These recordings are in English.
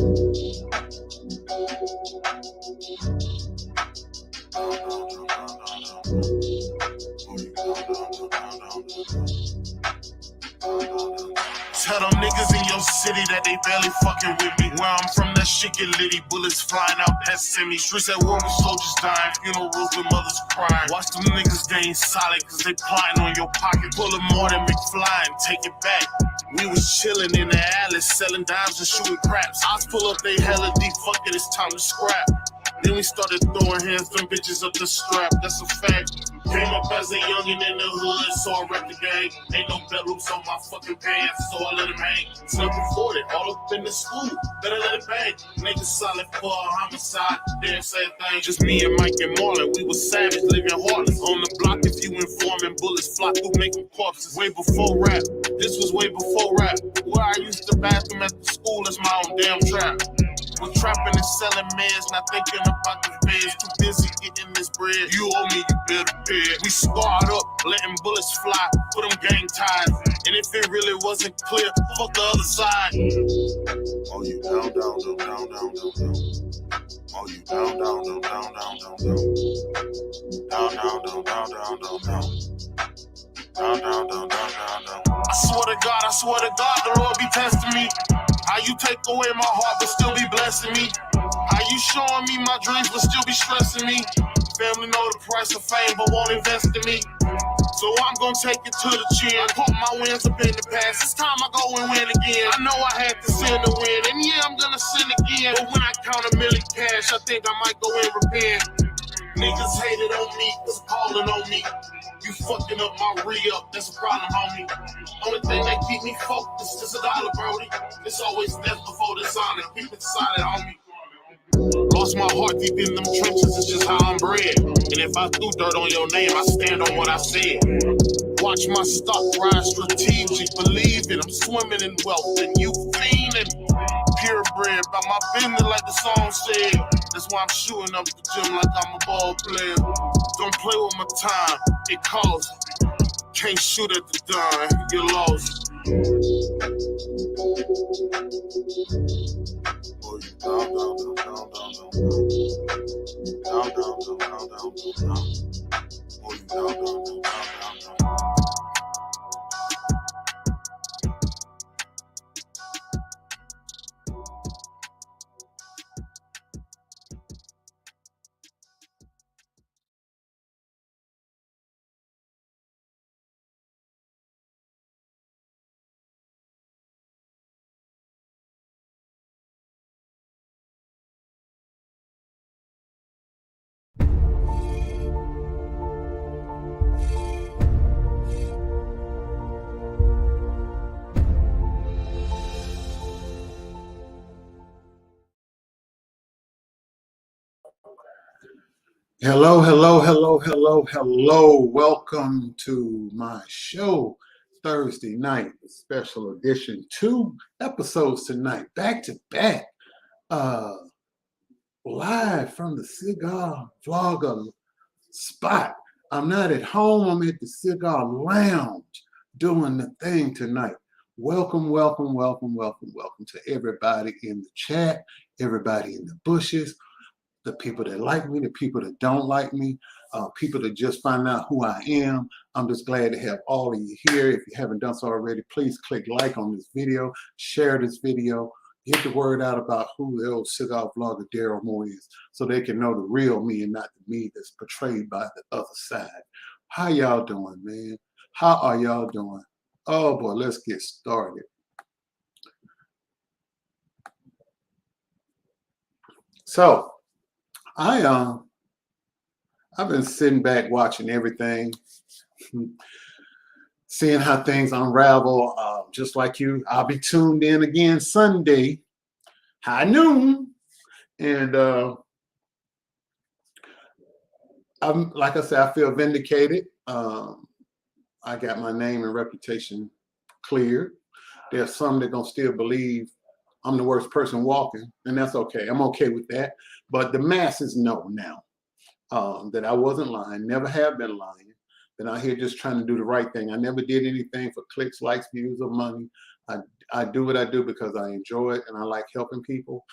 Tell them niggas in your city that they barely fucking with me. Where I'm from, that shit get litty, bullets flying out past me. Streets at war with soldiers dying, funerals with mothers crying. Watch them niggas, they ain't solid, cause they plotting on your pocket. Pull them more than McFly and take it back. We was chillin' in the alley, selling dimes and shooting craps. I pull up, they hella deep, fuck it, it's time to scrap. Then we started throwing hands, them bitches up the strap, that's a fact. Came up as a youngin' in the hood, so I wrecked the gang. Ain't no belt loops on my fucking pants, so I let him hang. Snuck for it, all up in the school, better let it bang. Niggas solid for a homicide, didn't say a thing. Just me and Mike and Marlon, we was savage, living heartless. On the block, if you informing, bullets fly through making corpses. Way before rap, this was way before rap. Where I used to bathroom at the school is my own damn trap. Was trapping and selling meds, not thinking about the feds. Too busy getting this bread. You owe me, you better pay it. We scarred up, letting bullets fly, put them gang ties. And if it really wasn't clear, fuck the other side. Oh, you down, down, down, down, down, down, down. Oh, you down, down, down, down, down, down, down. Down, down, down, down, down, down, down. Down, down, down, down, down, down. I swear to God, the Lord be testing me. How you take away my heart but still be blessing me? How you showing me my dreams but still be stressing me? Family know the price of fame but won't invest in me. So I'm gonna take it to the chin. I caught my wins up in the past. It's time I go and win again. I know I had to sin to win, and yeah, I'm gonna sin again. But when I count $1 million cash, I think I might go and repent. Niggas hated on me, cause calling on me. You fucking up my re-up, that's a problem, homie. Only thing that keep me focused is $1, Brody. It's always death before dishonor. Keep it solid, homie. Lost my heart deep in them trenches, it's just how I'm bred. And if I threw dirt on your name, I stand on what I said. Watch my stock rise strategic, believe it. I'm swimming in wealth and you fiending. Purebred, by my business like the song said. That's why I'm shooting up the gym like I'm a ball player. Don't play with my time, it costs. Can't shoot at the dime, you're lost. Down, down, down, down, down, down, down, down, down, down, down, down, down. Oh, you down, down, down, down, down, down. Hello, hello, hello, hello, hello. Welcome to my show, Thursday night special edition. 2 episodes tonight, back to back. Live from the Cigar Vlogger spot. I'm not at home, I'm at the Cigar Lounge doing the thing tonight. Welcome, welcome, welcome, welcome, welcome to everybody in the chat, everybody in the bushes, the people that like me, the people that don't like me, people that just find out who I am. I'm just glad to have all of you here. If you haven't done so already, please click like on this video, share this video, get the word out about who the old cigar vlogger Daryl Moore is, so they can know the real me and not the me that's portrayed by the other side. How y'all doing, man? How are y'all doing? Oh boy, let's get started. So I've been sitting back watching everything, seeing how things unravel. Just like you, I'll be tuned in again Sunday, high noon, and I'm like I said, I feel vindicated. I got my name and reputation cleared. There's some that gonna still believe I'm the worst person walking, and that's okay. I'm okay with that. But the masses know now that I wasn't lying, never have been lying, been out here just trying to do the right thing. I never did anything for clicks, likes, views, or money. I I do what I do because I enjoy it and I like helping people.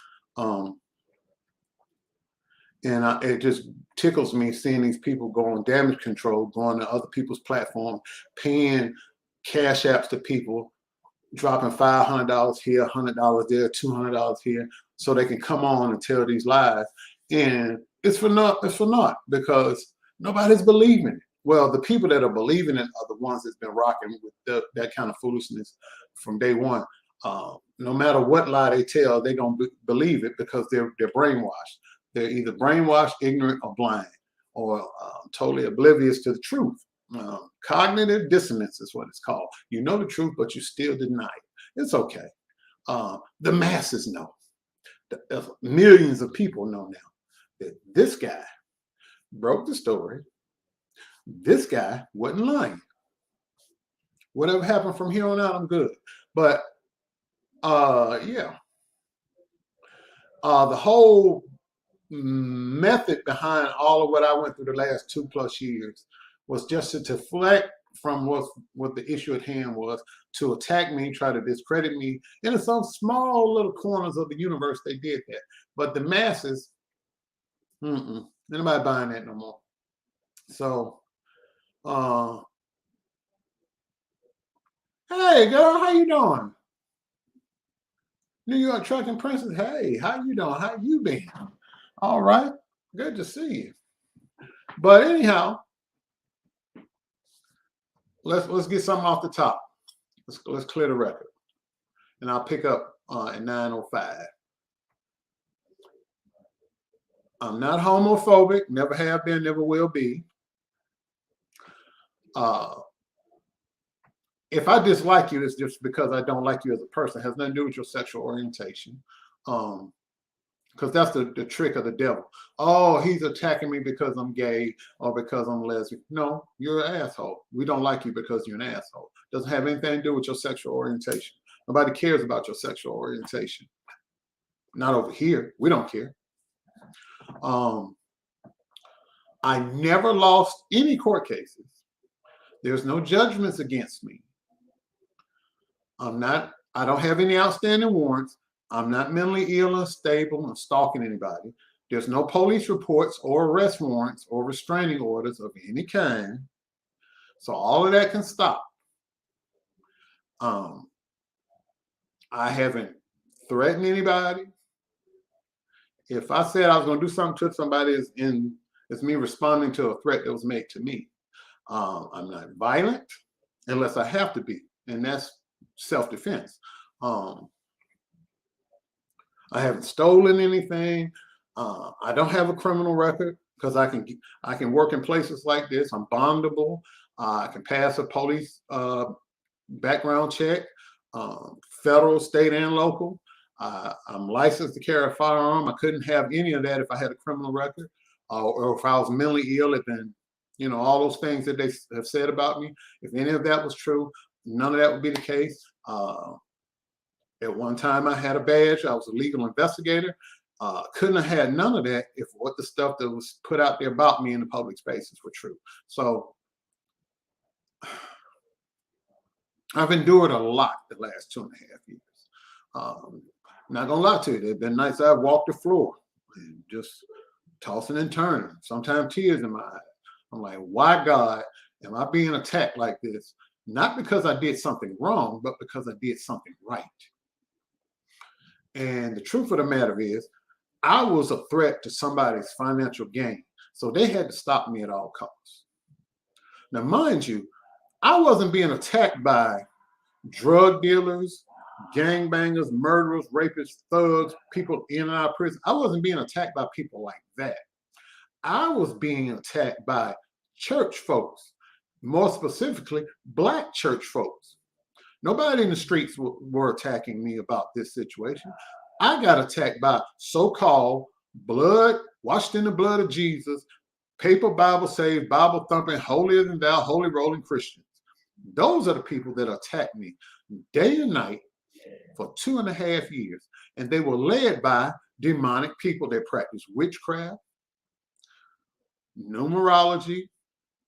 It just tickles me seeing these people go on damage control, going to other people's platforms, paying cash apps to people, dropping $500 here, $100 there, $200 here, so they can come on and tell these lies. And it's for naught. It's for naught because nobody's believing it. Well, the people that are believing it are the ones that's been rocking with that kind of foolishness from day one. No matter what lie they tell, they're gonna believe it because they're brainwashed. They're either brainwashed, ignorant, or blind, or totally oblivious to the truth. Cognitive dissonance is what it's called. You know the truth, but you still deny it. It's okay. The masses know. Millions of people know now that this guy broke the story. This guy wasn't lying. Whatever happened from here on out, I'm good. But yeah, the whole method behind all of what I went through the last 2+ years was just to deflect from what the issue at hand was, to attack me, try to discredit me. In some small little corners of the universe, they did that. But the masses, nobody buying that no more. So, hey girl, how you doing? New York Trucking Princess, hey, how you doing? How you been? All right, good to see you. But anyhow, let's get something off the top. Let's clear the record, and I'll pick up at 9:05. I'm not homophobic, never have been, never will be. If I dislike you, it's just because I don't like you as a person. It has nothing to do with your sexual orientation. Because that's the trick of the devil. Oh, he's attacking me because I'm gay or because I'm lesbian. No, you're an asshole. We don't like you because you're an asshole. Doesn't have anything to do with your sexual orientation. Nobody cares about your sexual orientation. Not over here. We don't care. I never lost any court cases. There's no judgments against me. I don't have any outstanding warrants. I'm not mentally ill or unstable or stalking anybody. There's no police reports or arrest warrants or restraining orders of any kind. So all of that can stop. I haven't threatened anybody. If I said I was going to do something to somebody, it's me responding to a threat that was made to me. I'm not violent unless I have to be, and that's self-defense. I haven't stolen anything. I don't have a criminal record because I can work in places like this. I'm bondable. I can pass a police background check, federal, state, and local. I'm licensed to carry a firearm. I couldn't have any of that if I had a criminal record, or if I was mentally ill. Then, all those things that they have said about me, if any of that was true, none of that would be the case. At one time, I had a badge. I was a legal investigator. Couldn't have had none of that if what the stuff that was put out there about me in the public spaces were true. So I've endured a lot the last 2.5 years. Not gonna lie to you, there have been nights I've walked the floor and just tossing and turning, sometimes tears in my eyes. I'm like, why, God, am I being attacked like this? Not because I did something wrong, but because I did something right. And the truth of the matter is, I was a threat to somebody's financial gain. So they had to stop me at all costs. Now, mind you, I wasn't being attacked by drug dealers, gangbangers, murderers, rapists, thugs, people in and out of prison. I wasn't being attacked by people like that. I was being attacked by church folks, more specifically, Black church folks. Nobody in the streets were attacking me about this situation. I got attacked by so-called blood, washed in the blood of Jesus, paper Bible saved, Bible thumping, holier than thou, holy rolling Christians. Those are the people that attacked me day and night for 2.5 years. And they were led by demonic people that practice witchcraft, numerology,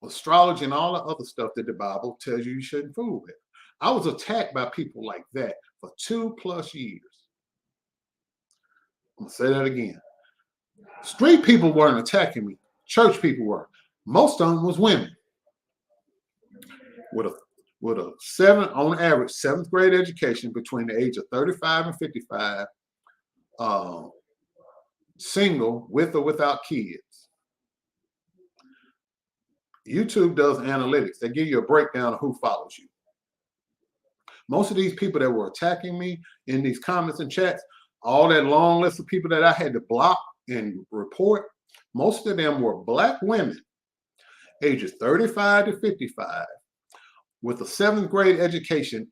astrology, and all the other stuff that the Bible tells you shouldn't fool with. I was attacked by people like that for 2+ years. I'm gonna say that again. Street people weren't attacking me. Church people were. Most of them was women with a on average 7th grade education between the age of 35 and 55, single, with or without kids. YouTube does analytics. They give you a breakdown of who follows you. Most of these people that were attacking me in these comments and chats, all that long list of people that I had to block and report, most of them were Black women, ages 35 to 55, with a 7th grade education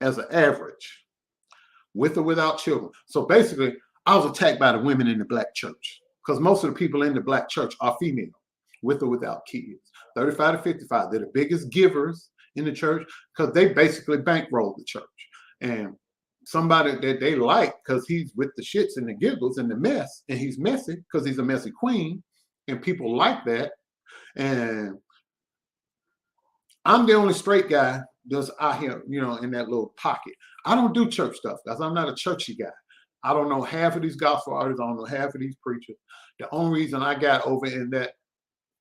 as an average, with or without children. So basically, I was attacked by the women in the Black church, because most of the people in the Black church are female, with or without kids. 35 to 55, they're the biggest givers in the church, because they basically bankroll the church. And somebody that they like because he's with the shits and the giggles and the mess, and he's messy because he's a messy queen, and people like that. And I'm the only straight guy that's out here, in that little pocket. I don't do church stuff because I'm not a churchy guy. I don't know half of these gospel artists. I don't know half of these preachers. The only reason I got over in that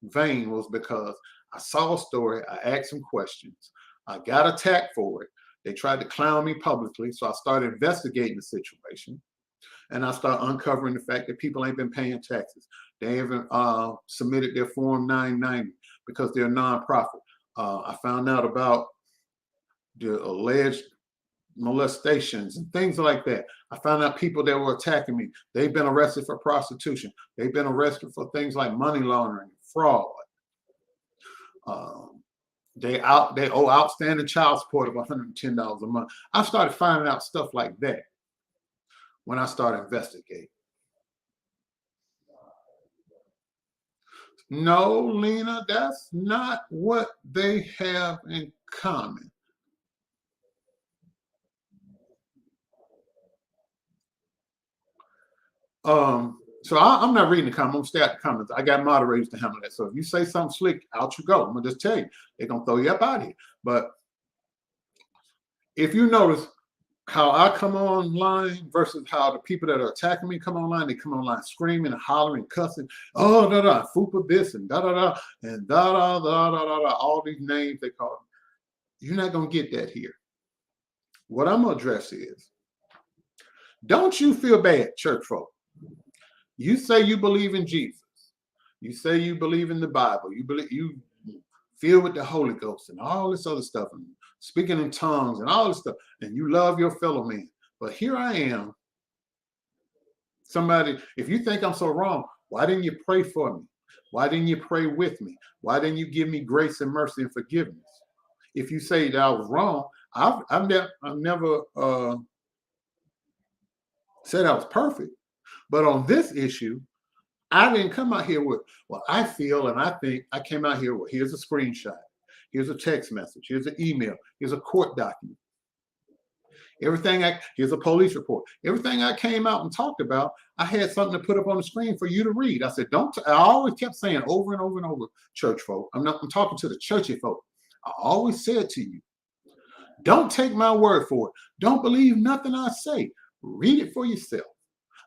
vein was because I saw a story. I asked some questions. I got attacked for it. They tried to clown me publicly, so I started investigating the situation, and I started uncovering the fact that people ain't been paying taxes. They haven't submitted their Form 990 because they're a nonprofit. I found out about the alleged molestations and things like that. I found out people that were attacking me, they've been arrested for prostitution. They've been arrested for things like money laundering, fraud. They owe outstanding child support of $110 a month. I started finding out stuff like that when I started investigating. No, Lena, that's not what they have in common. So I'm not reading the comments. I'm gonna stay at the comments. I got moderators to handle that. So if you say something slick, out you go. I'm gonna just tell you, they're gonna throw you up out of here. But if you notice how I come online versus how the people that are attacking me come online, they come online screaming and hollering, cussing, oh da da, fupa this and da da da and da da da da da da, all these names they call them. You're not gonna get that here. What I'm gonna address is, don't you feel bad, church folk? You say you believe in Jesus. You say you believe in the Bible. You filled with the Holy Ghost and all this other stuff, and speaking in tongues and all this stuff, and you love your fellow man. But here I am. Somebody, if you think I'm so wrong, why didn't you pray for me? Why didn't you pray with me? Why didn't you give me grace and mercy and forgiveness? If you say that I was wrong, I've never said I was perfect. But on this issue, I didn't come out here with, well, I feel and I think. I came out here with, here's a screenshot, here's a text message, here's an email, here's a court document. Here's a police report. Everything I came out and talked about, I had something to put up on the screen for you to read. I said, I always kept saying over and over and over, church folk, I'm talking to the churchy folk. I always said to you, don't take my word for it. Don't believe nothing I say. Read it for yourself.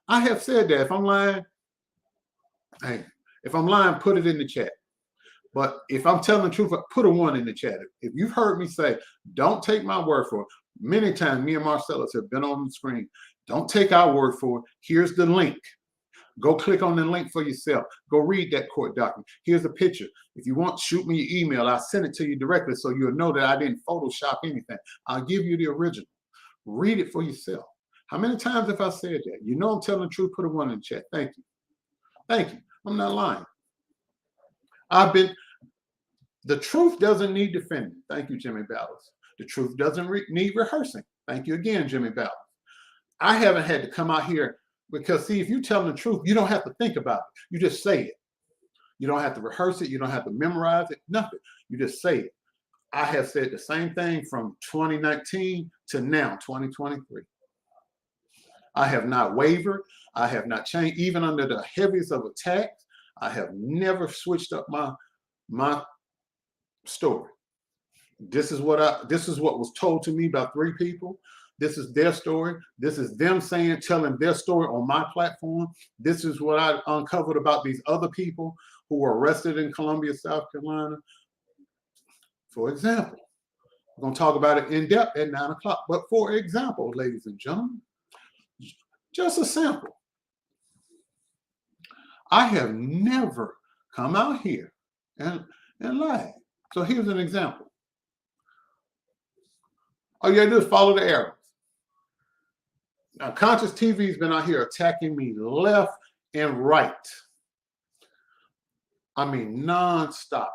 I have said that. If I'm lying, put it in the chat. But if I'm telling the truth, put a 1 in the chat. If you've heard me say, don't take my word for it, many times me and Marcellus have been on the screen. Don't take our word for it. Here's the link. Go click on the link for yourself. Go read that court document. Here's a picture. If you want, shoot me your email. I'll send it to you directly so you'll know that I didn't Photoshop anything. I'll give you the original. Read it for yourself. How many times have I said that? You know I'm telling the truth. Put a 1 in the chat. Thank you. Thank you. I'm not lying. The truth doesn't need defending. Thank you, Jimmy Ballas. The truth doesn't need rehearsing. Thank you again, Jimmy Ballas. I haven't had to come out here because, see, if you're telling the truth, you don't have to think about it. You just say it. You don't have to rehearse it. You don't have to memorize it. Nothing. You just say it. I have said the same thing from 2019 to now, 2023. I have not wavered. I have not changed. Even under the heaviest of attacks, I have never switched up my story. This is what was told to me by 3 people. This is their story. This is them telling their story on my platform. This is what I uncovered about these other people who were arrested in Columbia, South Carolina. For example, we're going to talk about it in depth at 9 o'clock. But for example, ladies and gentlemen, just a sample. I have never come out here and lied. So here's an example. All you gotta do is follow the arrows. Now, Conscious TV has been out here attacking me left and right. I mean, nonstop.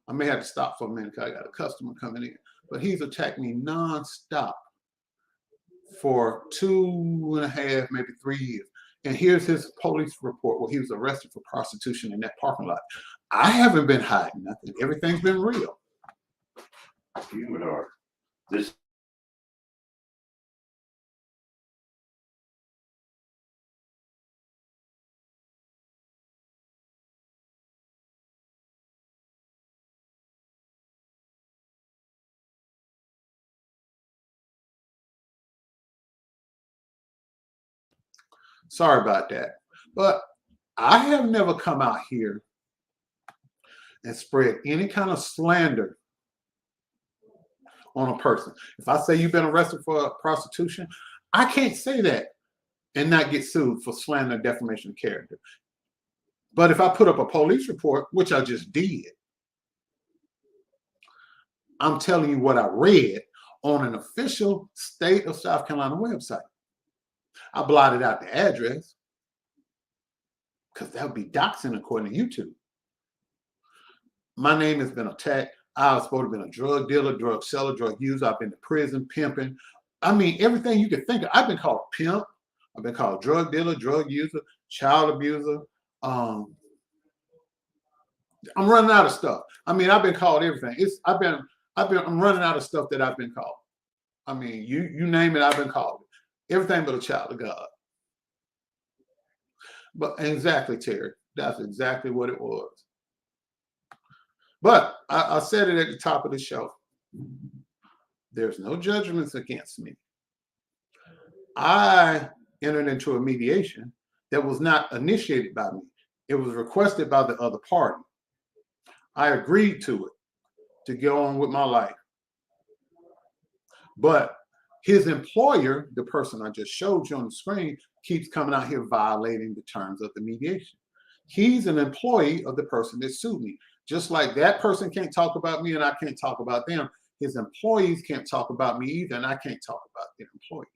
I may have to stop for a minute because I got a customer coming in, but he's attacked me nonstop for 2.5, maybe 3 years. And here's his police report where he was arrested for prostitution in that parking lot. I haven't been hiding nothing. Everything's been real. You are. This Sorry about that. But I have never come out here and spread any kind of slander on a person. If I say you've been arrested for prostitution, I can't say that and not get sued for slander and defamation of character. But if I put up a police report, which I just did, I'm telling you what I read on an official state of South Carolina website. I blotted out the address because that would be doxing according to YouTube. My name has been attacked. I was supposed to have been a drug dealer, drug seller, drug user. I've been to prison, pimping. I mean, everything you could think of. I've been called pimp. I've been called drug dealer, drug user, child abuser. I'm running out of stuff. I mean, I've been called everything. I'm running out of stuff that I've been called. I mean, you name it, I've been called it. Everything but a child of God. But exactly, Terry, that's exactly what it was. But I said it at the top of the show. There's no judgments against me. I entered into a mediation that was not initiated by me. It was requested by the other party. I agreed to it to go on with my life. But his employer, the person I just showed you on the screen, keeps coming out here violating the terms of the mediation. He's an employee of the person that sued me. Just like that person can't talk about me and I can't talk about them, his employees can't talk about me either, and I can't talk about their employees.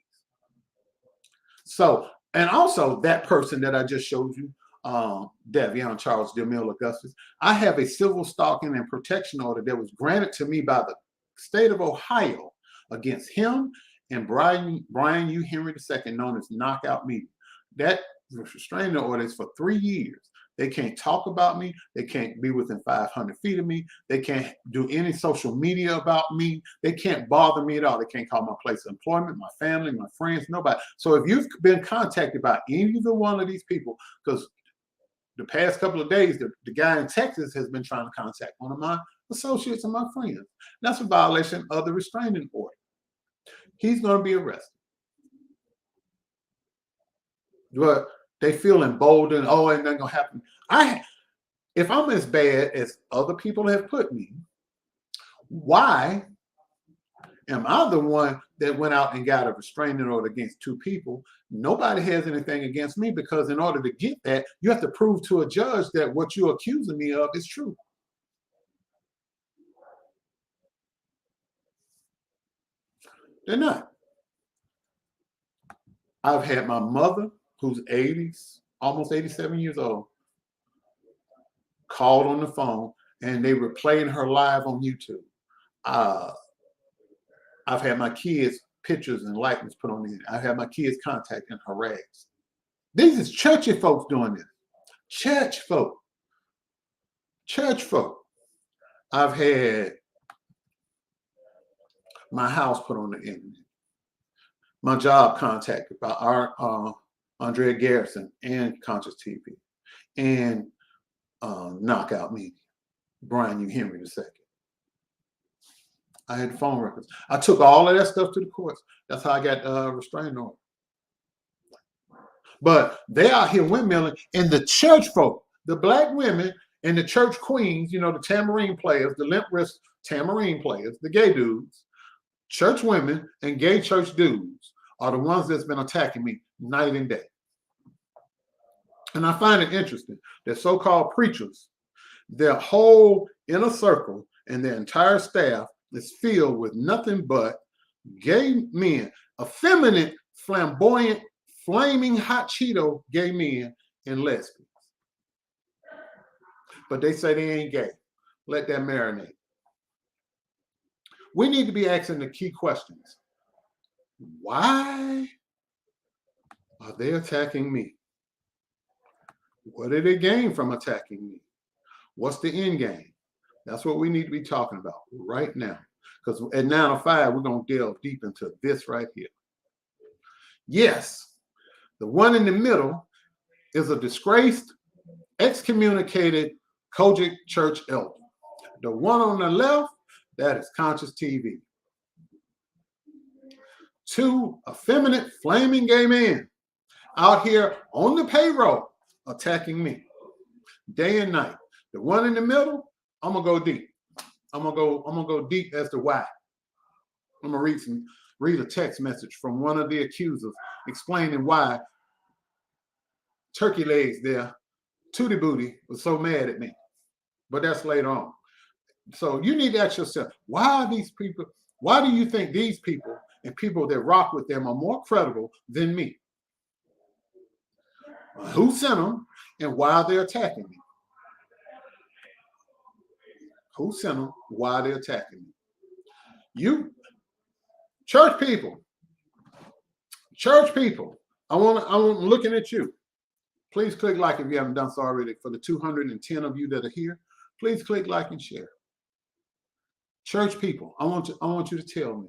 So, and also that person that I just showed you, Davion Charles DeMille Augustus, I have a civil stalking and protection order that was granted to me by the state of Ohio against him and Brian U. Henry II, known as Knockout Media. That restraining order is for 3 years. They can't talk about me. They can't be within 500 feet of me. They can't do any social media about me. They can't bother me at all. They can't call my place of employment, my family, my friends, nobody. So if you've been contacted by either one of these people, because the past couple of days, the guy in Texas has been trying to contact one of my associates and my friends. That's a violation of the restraining order. He's going to be arrested. But they feel emboldened. Oh, ain't nothing going to happen. If I'm as bad as other people have put me, why am I the one that went out and got a restraining order against 2 people? Nobody has anything against me, because in order to get that, you have to prove to a judge that what you're accusing me of is true. They're not. I've had my mother, who's 80s, almost 87 years old, called on the phone, and they were playing her live on YouTube. I've had my kids' pictures and likeness put on there. I've had my kids contacted and harassed. These is churchy folks doing this. Church folk. Church folk. I've had my house put on the internet. My job contacted by our Andrea Garrison and Conscious TV and Knockout Media, Brian U. Henry II. I had phone records. I took all of that stuff to the courts. That's how I got restraining order. But they out here windmilling, and the church folk, the black women and the church queens, you know, the tambourine players, the limp wrist tambourine players, the gay dudes, church women and gay church dudes are the ones that's been attacking me night and day. And I find it interesting that so-called preachers, their whole inner circle and their entire staff is filled with nothing but gay men, effeminate, flamboyant, flaming hot Cheeto gay men and lesbians. But they say they ain't gay. Let that marinate. We need to be asking the key questions. Why are they attacking me? What did they gain from attacking me? What's the end game? That's what we need to be talking about right now. Because at 9:05, we're going to delve deep into this right here. Yes, the one in the middle is a disgraced, excommunicated Kojic church elder. The one on the left, that is Conscious TV. Two effeminate, flaming gay men out here on the payroll attacking me day and night. The one in the middle, I'm gonna go deep. I'm gonna go deep as to why. I'm gonna read a text message from one of the accusers explaining why Turkey Legs there, Tootie Booty, was so mad at me. But that's later on. So you need to ask yourself, why are these people, why do you think these people and people that rock with them are more credible than me? Who sent them and why are they attacking me? Who sent them? Why are they attacking me? You, church people, I'm looking at you. Please click like if you haven't done so already. For the 210 of you that are here, please click like and share. Church people, I want you to tell me.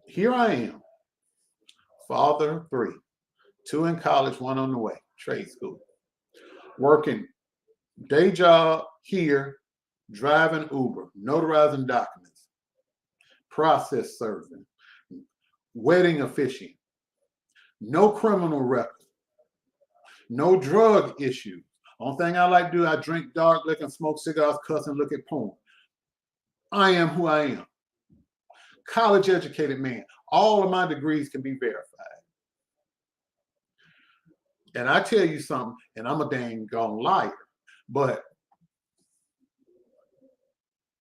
Here I am, father of 3, 2 in college, 1 on the way, trade school, working day job here, driving Uber, notarizing documents, process serving, wedding officiant, no criminal record, no drug issues. Only thing I like to do, I drink dark liquor, smoke cigars, cuss, and look at porn. I am who I am. College educated man. All of my degrees can be verified. And I tell you something, and I'm a dang gone liar, but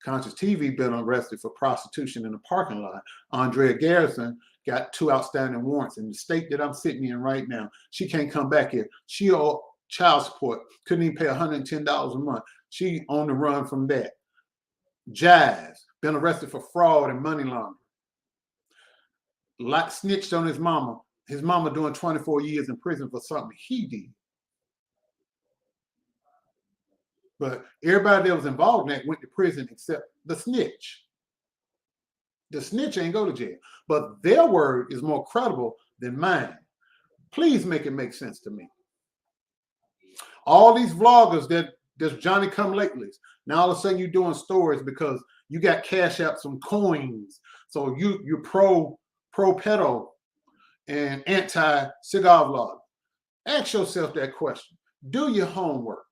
Conscious TV been arrested for prostitution in the parking lot. Andrea Garrison got 2 outstanding warrants in the state that I'm sitting in right now. She can't come back here. She owed child support, couldn't even pay $110 a month. She on the run from that. Jazz been arrested for fraud and money laundering. Like snitched on his mama doing 24 years in prison for something he did. But everybody that was involved in that went to prison except the snitch. The snitch ain't go to jail, but their word is more credible than mine. Please make it make sense to me. All these vloggers there's Johnny come latelys. Now all of a sudden you're doing stories because you got cash out some coins. So you're pro pedo and anti cigar vlog. Ask yourself that question. Do your homework.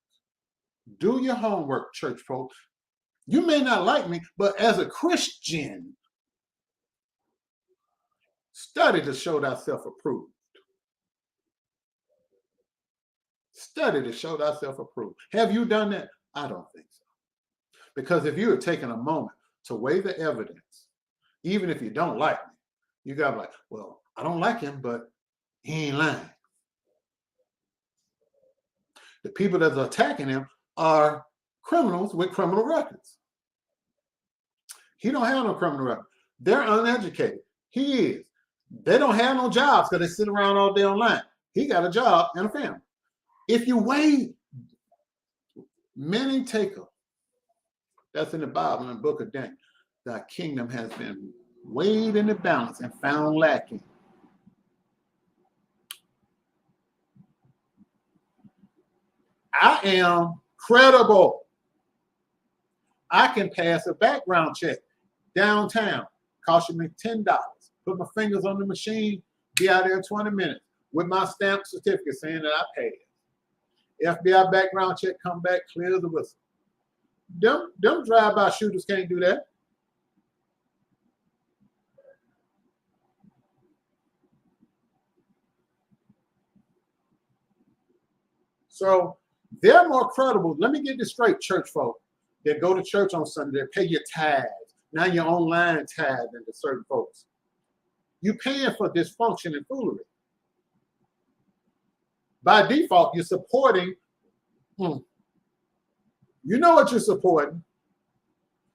Do your homework, church folks. You may not like me, but as a Christian, study to show thyself approved. Study to show thyself approved. Have you done that? I don't think so. Because if you had taken a moment to weigh the evidence, even if you don't like me, you got to be like, well, I don't like him, but he ain't lying. The people that are attacking him are criminals with criminal records. He don't have no criminal record. They're uneducated. He is. They don't have no jobs because they sit around all day online. He got a job and a family. If you weigh many takers, that's in the Bible in the book of Daniel, thy kingdom has been weighed in the balance and found lacking. I am credible. I can pass a background check downtown, costing me $10. Put my fingers on the machine, be out there in 20 minutes with my stamp certificate saying that I passed. FBI background check come back, clears the whistle. Them drive-by shooters can't do that. So they're more credible. Let me get this straight, church folk that go to church on Sunday, they pay your tithes. Now you're online tithing to certain folks. You're paying for dysfunction and foolery. By default, you're supporting. You know what you're supporting?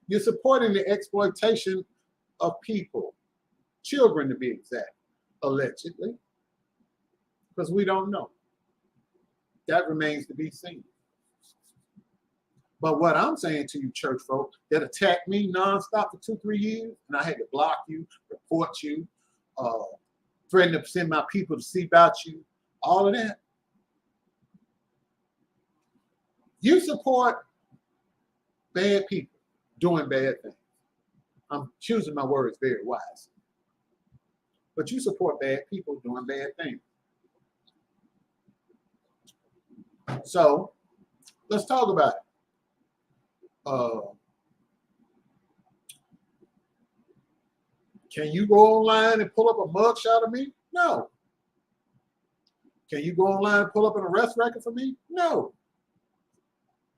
You're supporting the exploitation of people, children to be exact, allegedly, because we don't know. That remains to be seen. But what I'm saying to you, church folk, that attacked me nonstop for 2-3 years, and I had to block you, report you, threaten to send my people to see about you, all of that. You support bad people doing bad things. I'm choosing my words very wisely. But you support bad people doing bad things. So let's talk about it. Can you go online and pull up a mugshot of me? No. Can you go online and pull up an arrest record for me? No.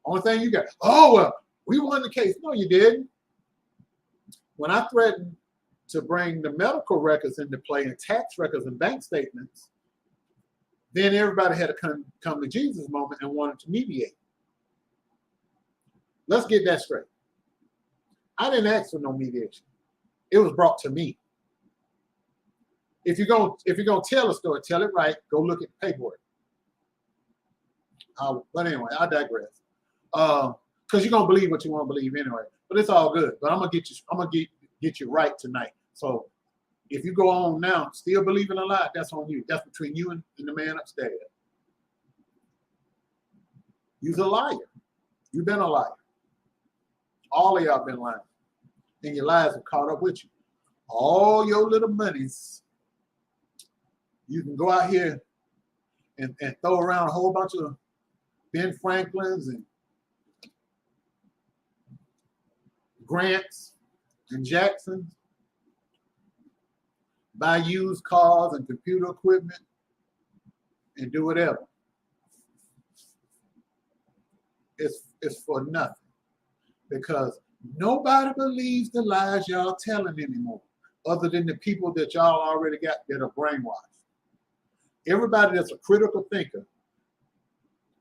Only thing you got, oh, well, we won the case. No, you didn't. When I threatened to bring the medical records into play and tax records and bank statements, then everybody had a come to Jesus moment and wanted to mediate. Let's get that straight. I didn't ask for no mediation. It was brought to me. If you're gonna tell a story, tell it right. Go look at the paperwork. But anyway, I digress. Because you're gonna believe what you want to believe anyway. But it's all good. But I'm gonna get you right tonight. So if you go on now, still believing a lie, that's on you. That's between you and the man upstairs. You're a liar. You've been a liar. All of y'all been lying. And your lies have caught up with you. All your little monies, you can go out here and throw around a whole bunch of Ben Franklins and Grants and Jacksons, buy used cars and computer equipment, and do whatever. It's for nothing. Because nobody believes the lies y'all telling anymore, other than the people that y'all already got that are brainwashed. Everybody that's a critical thinker,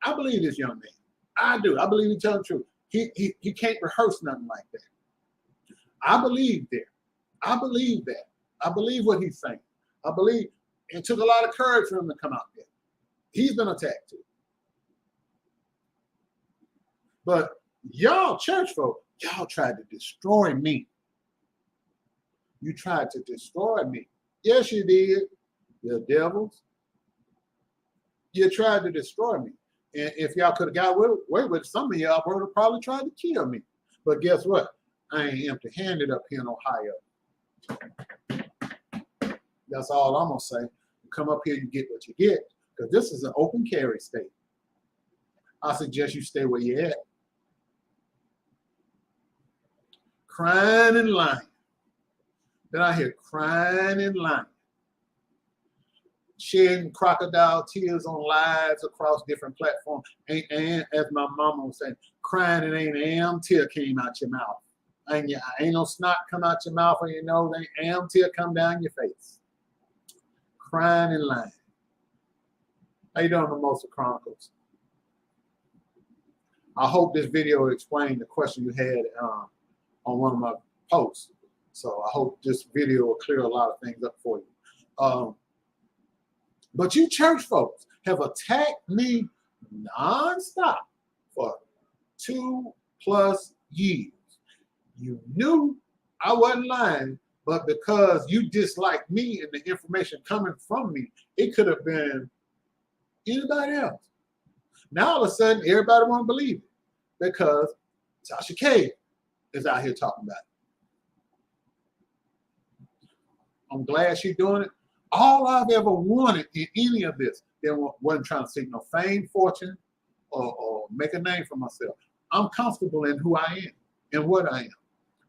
I believe this young man. I do. I believe he tells the truth. He can't rehearse nothing like that. I believe that. I believe that. I believe what he's saying. I believe it took a lot of courage for him to come out there. He's been attacked too. But y'all church folk, y'all tried to destroy me. You tried to destroy me. Yes, you did. You devils. You tried to destroy me. And if y'all could have got away with it, some of y'all would have probably tried to kill me. But guess what? I ain't empty-handed up here in Ohio. That's all I'm going to say. You come up here, you get what you get. Because this is an open carry state. I suggest you stay where you're at. Crying and lying. Then I hear crying and lying. Shedding crocodile tears on lives across different platforms. And as my mama was saying, crying and ain't an am tear came out your mouth. Ain't no snot come out your mouth or your nose. Ain't am tear come down your face. Crying and lying. How you doing, Mimosa Chronicles? I hope this video explained the question you had on one of my posts. So I hope this video will clear a lot of things up for you. But you church folks have attacked me nonstop for 2+ years. You knew I wasn't lying, but because you dislike me and the information coming from me, it could have been anybody else. Now all of a sudden, everybody want to believe it because Tasha K is out here talking about it. I'm glad she's doing it. All I've ever wanted in any of this, they wasn't trying to seek no fame, fortune, or make a name for myself. I'm comfortable in who I am and what I am.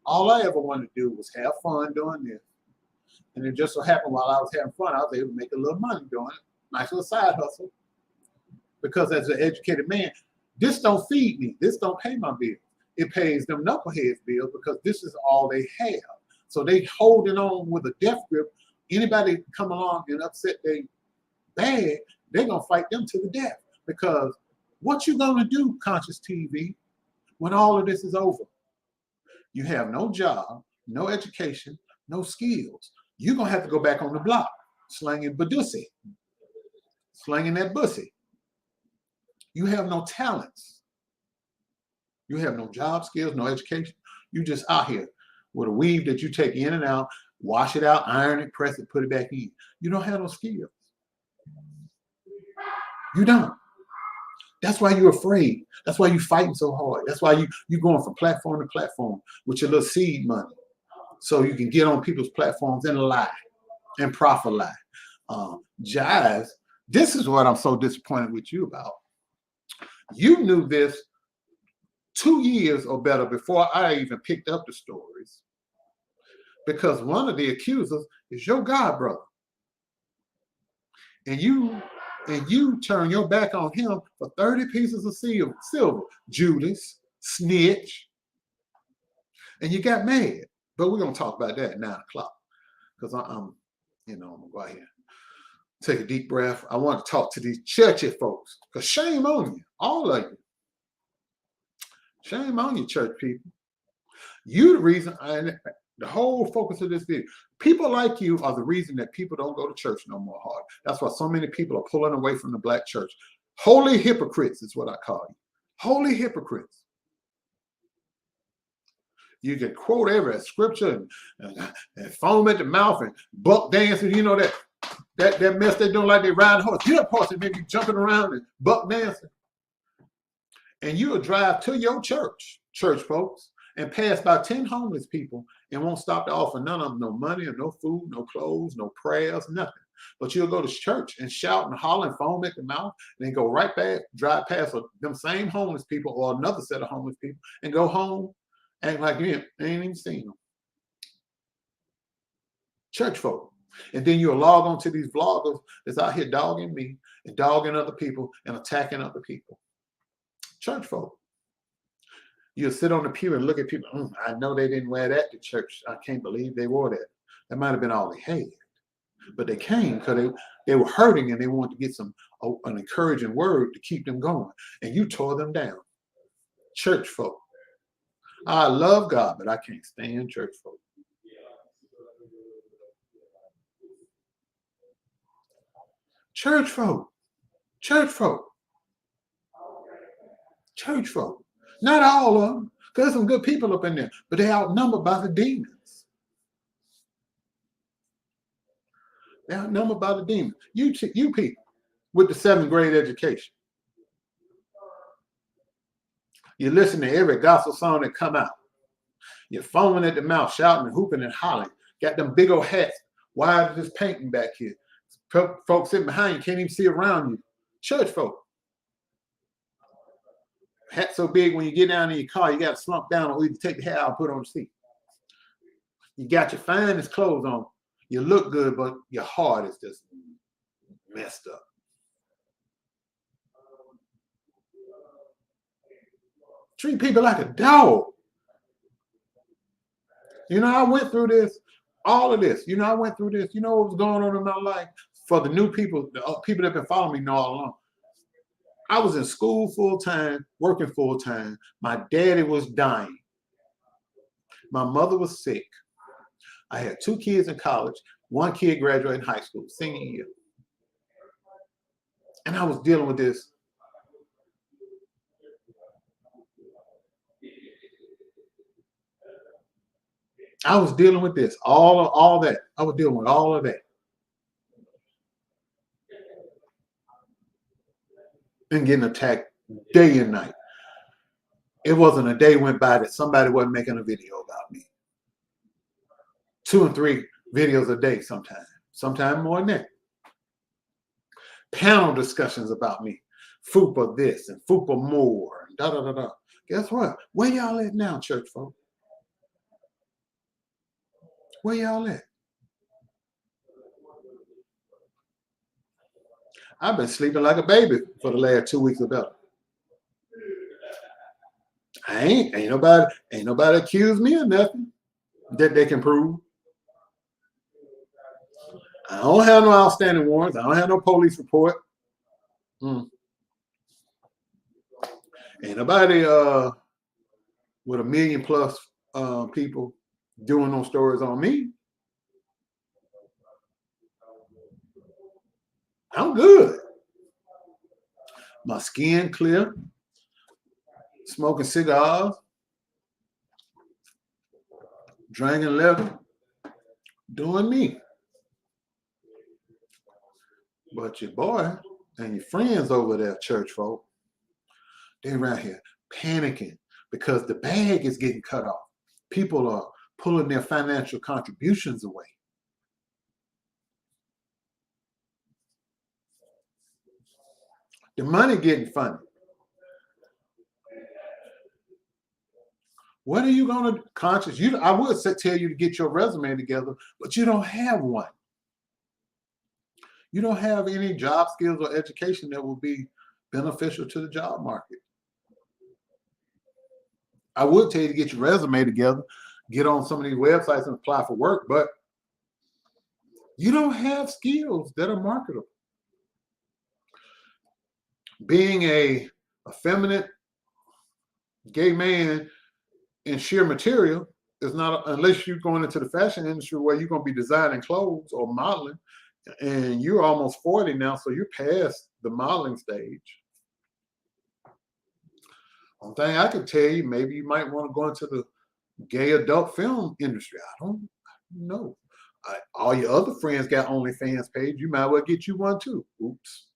All I ever wanted to do was have fun doing this. And it just so happened while I was having fun, I was able to make a little money doing it. Nice little side hustle. Because as an educated man, this don't feed me. This don't pay my bills. It pays them knuckleheads bills because this is all they have. So they holding on with a death grip. Anybody come along and upset their bag, they're going to fight them to the death. Because what you going to do, Conscious TV, when all of this is over? You have no job, no education, no skills. You're going to have to go back on the block, slanging badussy, slanging that bussy. You have no talents. You have no job skills, no education. You just out here with a weave that you take in and out, wash it out, iron it, press it, put it back in. You don't have no skills. You don't. That's why you're afraid. That's why you're fighting so hard. That's why you're going from platform to platform with your little seed money. So you can get on people's platforms and lie and profit lie. Jive, this is what I'm so disappointed with you about. You knew this 2 years or better before I even picked up the stories, because one of the accusers is your god brother. And you turn your back on him for 30 pieces of silver. Judas, snitch. And you got mad. But we're going to talk about that at 9 o'clock. Because I'm going to go out here. Take a deep breath. I want to talk to these churchy folks. Because shame on you. All of you. Shame on you, church people. You the reason, the whole focus of this video, people like you are the reason that people don't go to church no more hard. That's why so many people are pulling away from the black church. Holy hypocrites is what I call you. Holy hypocrites. You can quote every scripture and foam at the mouth and buck dancing. You know that mess they're doing like they ride a horse. Get up, horse, and maybe jumping around and buck dancing. And you'll drive to your church folks, and pass by 10 homeless people and won't stop to offer none of them no money or no food, no clothes, no prayers, nothing. But you'll go to church and shout and holler and foam at the mouth, and then go right back, drive past them same homeless people or another set of homeless people and go home, act like you ain't even seen them. Church folk. And then you'll log on to these vloggers that's out here dogging me and dogging other people and attacking other people. Church folk. You'll sit on the pew and look at people. I know they didn't wear that to church. I can't believe they wore that. That might have been all they had. But they came because they were hurting and they wanted to get an encouraging word to keep them going. And you tore them down. Church folk. I love God, but I can't stand church folk. Church folk. Church folk. Church folk. Not all of them, because there's some good people up in there, but they're outnumbered by the demons. They're outnumbered by the demons. You people with the 7th grade education. You listen to every gospel song that come out. You're foaming at the mouth, shouting and hooping and hollering. Got them big old hats. Why is this painting back here? Folks sitting behind you can't even see around you. Church folk. Hat so big when you get down in your car, you got to slump down or either take the hat out and put it on the seat. You got your finest clothes on. You look good, but your heart is just messed up. Treat people like a dog. You know, I went through this, all of this. You know, I went through this. You know what was going on in my life? For the new people, the people that have been following me know all along. I was in school full-time, working full-time. My daddy was dying. My mother was sick. I had 2 kids in college. 1 kid graduating high school, senior year. And I was dealing with this. I was dealing with this, all that. I was dealing with all of that. And getting attacked day and night. It wasn't a day went by that somebody wasn't making a video about me. 2 and 3 videos a day sometimes more than that. Panel discussions about me. Fupa this and Fupa more. Da da da da. Guess what? Where y'all at now, church folk? Where y'all at? I've been sleeping like a baby for the last 2 weeks or better. Ain't nobody accused me of nothing that they can prove. I don't have no outstanding warrants. I don't have no police report. Ain't nobody with 1 million plus people doing those stories on me. I'm good. My skin clear. Smoking cigars. Drinking liquor. Doing me. But your boy and your friends over there, church folk, they around here panicking because the bag is getting cut off. People are pulling their financial contributions away. The money getting funded. What are you going to conscious? I would tell you to get your resume together, but you don't have one. You don't have any job skills or education that will be beneficial to the job market. I would tell you to get your resume together, get on some of these websites and apply for work, but you don't have skills that are marketable. Being a effeminate gay man in sheer material is not, unless you're going into the fashion industry where you're going to be designing clothes or modeling, and you're almost 40 now, so you're past the modeling stage. One thing I can tell you, maybe you might want to go into the gay adult film industry. I don't know. All your other friends got OnlyFans page. You might well get you one too. Oops.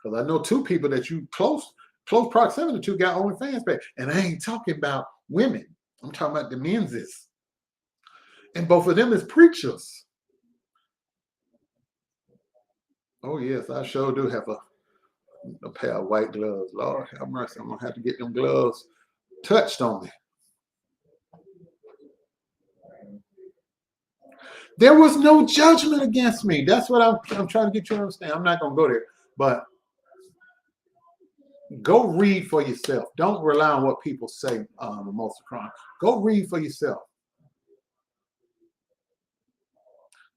Because I know 2 people that you close proximity to got OnlyFans page. And I ain't talking about women. I'm talking about the men's. And both of them is preachers. Oh, yes, I sure do have a pair of white gloves. Lord have mercy. I'm going to have to get them gloves touched on me. There was no judgment against me. That's what I'm trying to get you to understand. I'm not going to go there. But go read for yourself. Don't rely on what people say most of the crime. Go read for yourself.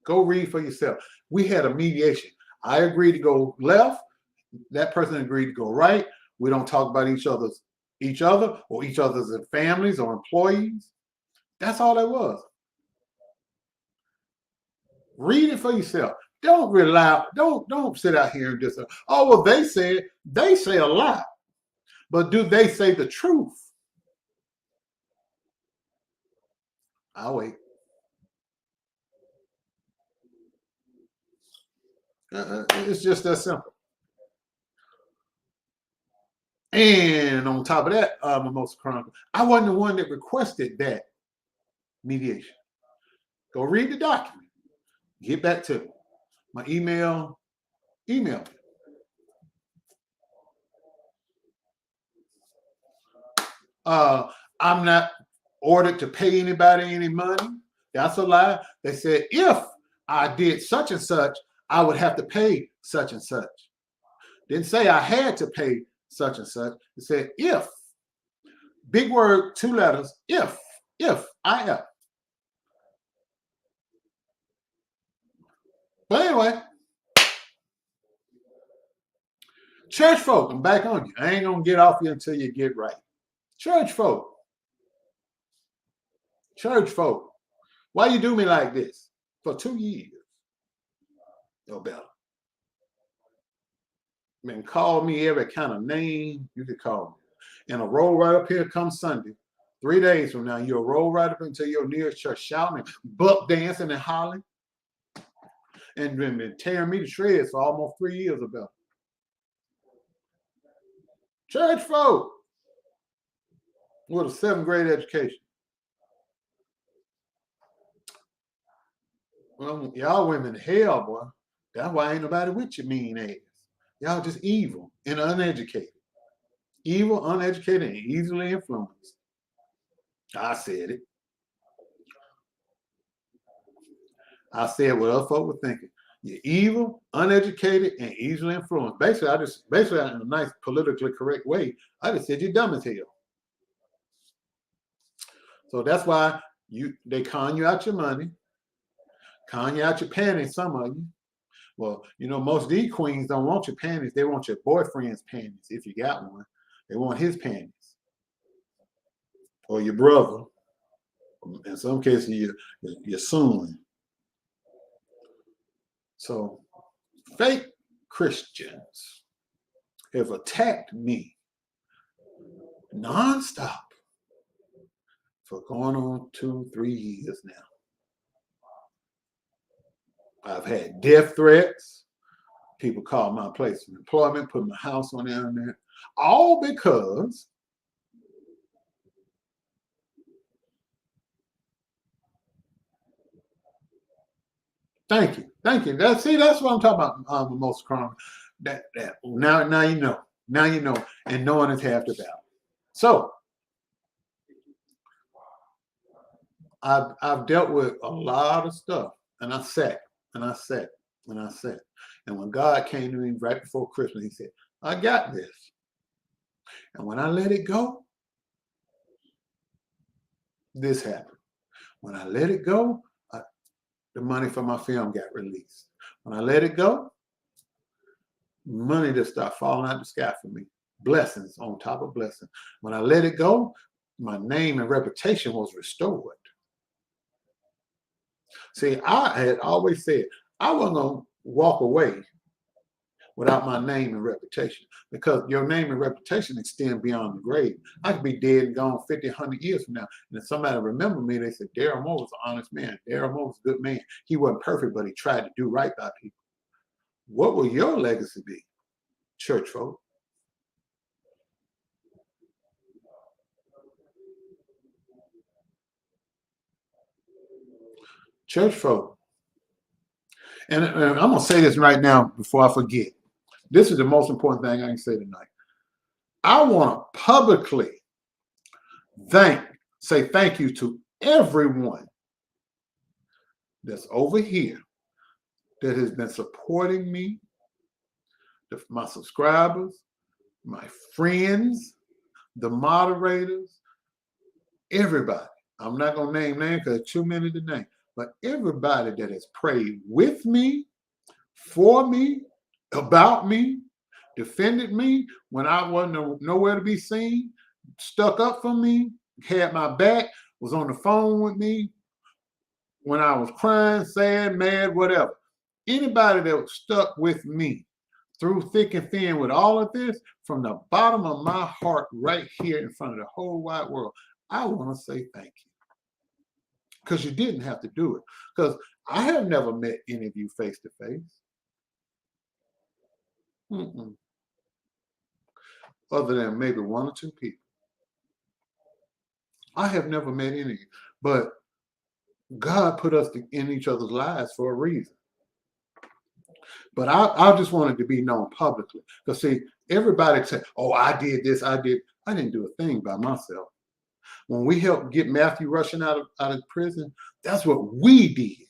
Go read for yourself. We had a mediation. I agreed to go left. That person agreed to go right. We don't talk about each other or each other's families or employees. That's all that was. Read it for yourself. Don't rely. Don't sit out here and just say, oh, well, they say a lot. But do they say the truth? I'll wait. It's just that simple. And on top of that, Mimosa Chronicle, I wasn't the one that requested that mediation. Go read the document. Get back to me. My email me. I'm not ordered to pay anybody any money. That's a lie. They said if I did such and such, I would have to pay such and such. Didn't say I had to pay such and such. It said if. Big word, 2 letters. If I have. But anyway, church folk, I'm back on you. I ain't gonna get off you until you get right. Church folk, why you do me like this for 2 years? No better. I mean, call me every kind of name you could call me. And a roll right up here come Sunday. 3 days from now, you'll roll right up into your nearest church shouting and buck dancing and hollering. And been tearing me to shreds for almost 3 years about. Church folk, with a 7th grade education. Well, y'all women hell, boy. That's why ain't nobody with your mean ass. Y'all just evil and uneducated. Evil, uneducated, and easily influenced. I said it. I said what other folk were thinking. You're evil, uneducated, and easily influenced. Basically in a nice politically correct way, I just said you're dumb as hell. So that's why they con you out your money, con you out your panties, some of you. Well, you know, most of these queens don't want your panties. They want your boyfriend's panties, if you got one. They want his panties. Or your brother. In some cases, your son. So, fake Christians have attacked me nonstop for going on 2-3 years now. I've had death threats. People call my place of employment, put my house on the internet, all because thank you. That's what I'm talking about. The most crime. That now you know. Now you know, and knowing is half the battle. So I've dealt with a lot of stuff, and I sat. And when God came to me right before Christmas, he said, I got this. And when I let it go, this happened. When I let it go, the money for my film got released. When I let it go, money just started falling out the sky for me. Blessings on top of blessings. When I let it go, my name and reputation was restored. See, I had always said I wasn't going to walk away without my name and reputation, because your name and reputation extend beyond the grave. I could be dead and gone 50, 100 years from now. And if somebody remember me, they said, Daryl Moore was an honest man. Daryl Moore was a good man. He wasn't perfect, but he tried to do right by people. What will your legacy be, church folk? Church folk. And I'm going to say this right now before I forget. This is the most important thing I can say tonight. I want to publicly say thank you to everyone that's over here that has been supporting me, my subscribers, my friends, the moderators, everybody. I'm not going to name names because there's too many to name, but everybody that has prayed with me, for me, about me, defended me when I wasn't nowhere to be seen, stuck up for me, had my back, was on the phone with me when I was crying, sad, mad, whatever. Anybody that was stuck with me through thick and thin with all of this, from the bottom of my heart right here in front of the whole wide world, I want to say thank you. Because you didn't have to do it. Because I have never met any of you face to face. Other than maybe 1 or 2 people. I have never met any of you. But God put us in each other's lives for a reason. But I just wanted to be known publicly. Because see, everybody say, oh, I did this, I didn't do a thing by myself. When we helped get Matthew Rushing out of prison, that's what we did.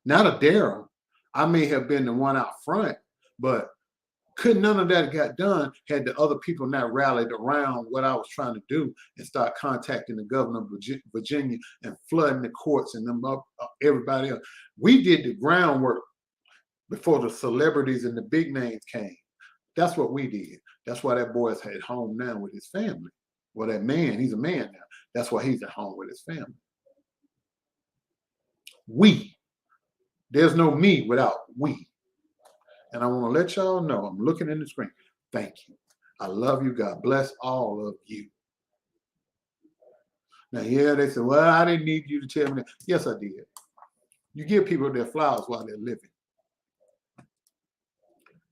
Not a Daryl. I may have been the one out front, but could none of that got done had the other people not rallied around what I was trying to do and start contacting the governor of Virginia and flooding the courts and them up, everybody else. We did the groundwork before the celebrities and the big names came. That's what we did. That's why that boy's at home now with his family. Well, that man, he's a man now. That's why he's at home with his family. We. There's no me without we. And I want to let y'all know, I'm looking in the screen. Thank you. I love you. God bless all of you. Now, yeah, they said, well, I didn't need you to tell me that. Yes, I did. You give people their flowers while they're living.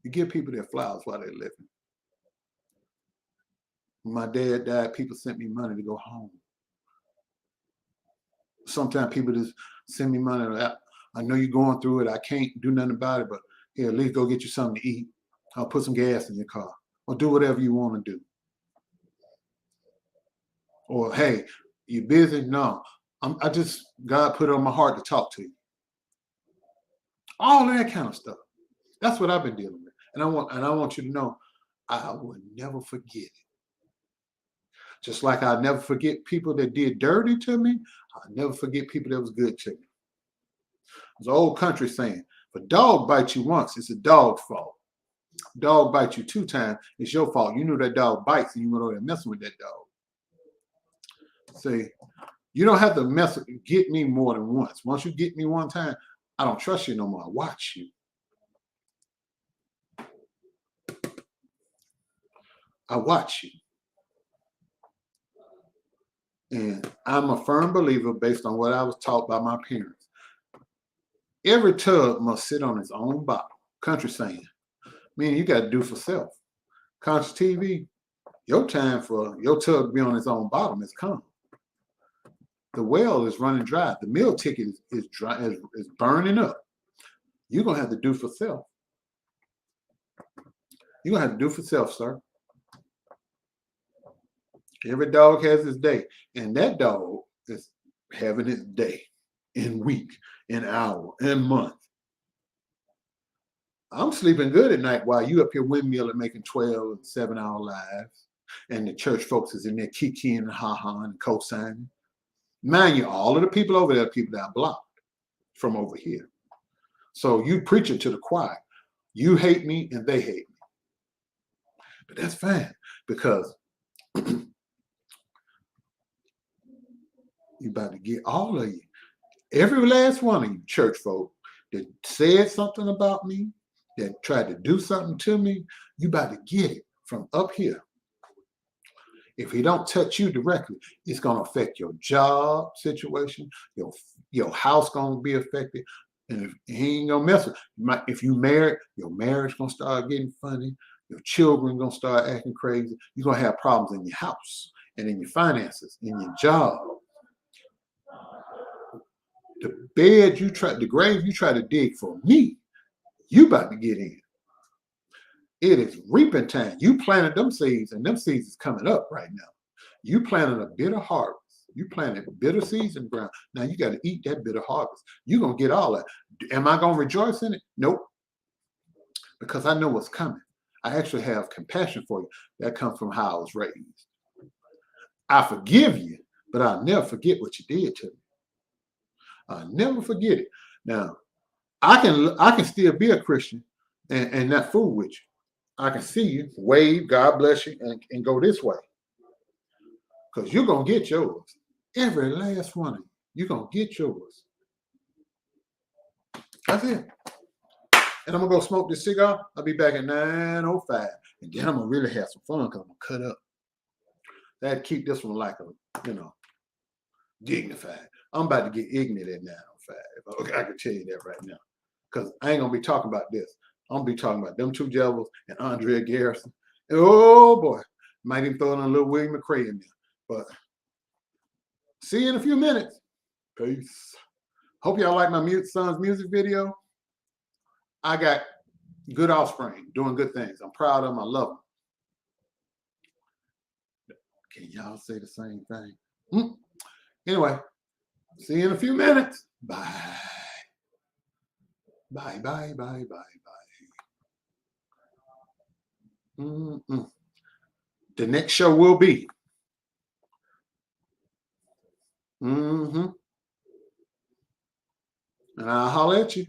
You give people their flowers while they're living. When my dad died, people sent me money to go home. Sometimes people just send me money. I know you're going through it. I can't do nothing about it, but here, at least go get you something to eat. I'll put some gas in your car, or do whatever you want to do. Or, hey, you busy? No, God put it on my heart to talk to you. All of that kind of stuff. That's what I've been dealing with. And I want you to know, I will never forget it. Just like I'll never forget people that did dirty to me, I'll never forget people that was good to me. There's an old country saying, if a dog bites you once, it's a dog's fault. Dog bites you 2 times, it's your fault. You knew that dog bites and you went over there messing with that dog. See, you don't have to get me more than once. Once you get me one time, I don't trust you no more. I watch you. I watch you. And I'm a firm believer, based on what I was taught by my parents. Every tub must sit on its own bottom. Country saying. Meaning you got to do for self. Country TV, your time for your tub to be on its own bottom has come. The well is running dry. The meal ticket is dry, is burning up. You're going to have to do for self. You're going to have to do for self, sir. Every dog has its day. And that dog is having its day, in week, in hour, in month. I'm sleeping good at night while you up here windmilling, making 12 and 7-hour lives. And the church folks is in there kikiing and ha-ha and co-signing. Mind you, all of the people over there are people that are blocked from over here. So you preaching to the choir. You hate me and they hate me. But that's fine, because you about to get all of you. Every last one of you church folk that said something about me, that tried to do something to me, you about to get it from up here. If he don't touch you directly, it's going to affect your job situation. Your house going to be affected. And if he ain't going to mess with you, if you married, your marriage going to start getting funny. Your children going to start acting crazy. You're going to have problems in your house and in your finances, in your job. The grave you try to dig for me, you about to get in. It is reaping time. You planted them seeds, and them seeds is coming up right now. You planted a bitter harvest. You planted bitter seeds in the ground. Now you got to eat that bitter harvest. You're going to get all that. Am I going to rejoice in it? Nope. Because I know what's coming. I actually have compassion for you. That comes from how I was raised. I forgive you, but I'll never forget what you did to me. I'll never forget it. Now, I can still be a Christian and not fool with you. I can see you, wave, God bless you, and go this way. Because you're going to get yours. Every last one of you. You're going to get yours. That's it. And I'm going to go smoke this cigar. I'll be back at 9:05. And then I'm going to really have some fun because I'm going to cut up. That'd keep this one like a, dignified. I'm about to get ignorant at 9:05. Okay, I can tell you that right now. Because I ain't going to be talking about this. I'm going to be talking about them 2 devils and Andrea Garrison. And oh, boy. Might even throw in a little William McRae in there. But see you in a few minutes. Peace. Hope y'all like my son's music video. I got good offspring doing good things. I'm proud of them. I love them. Can y'all say the same thing? Anyway, see you in a few minutes. Bye. Bye, bye, bye, bye, bye. The next show will be. And I'll holler at you.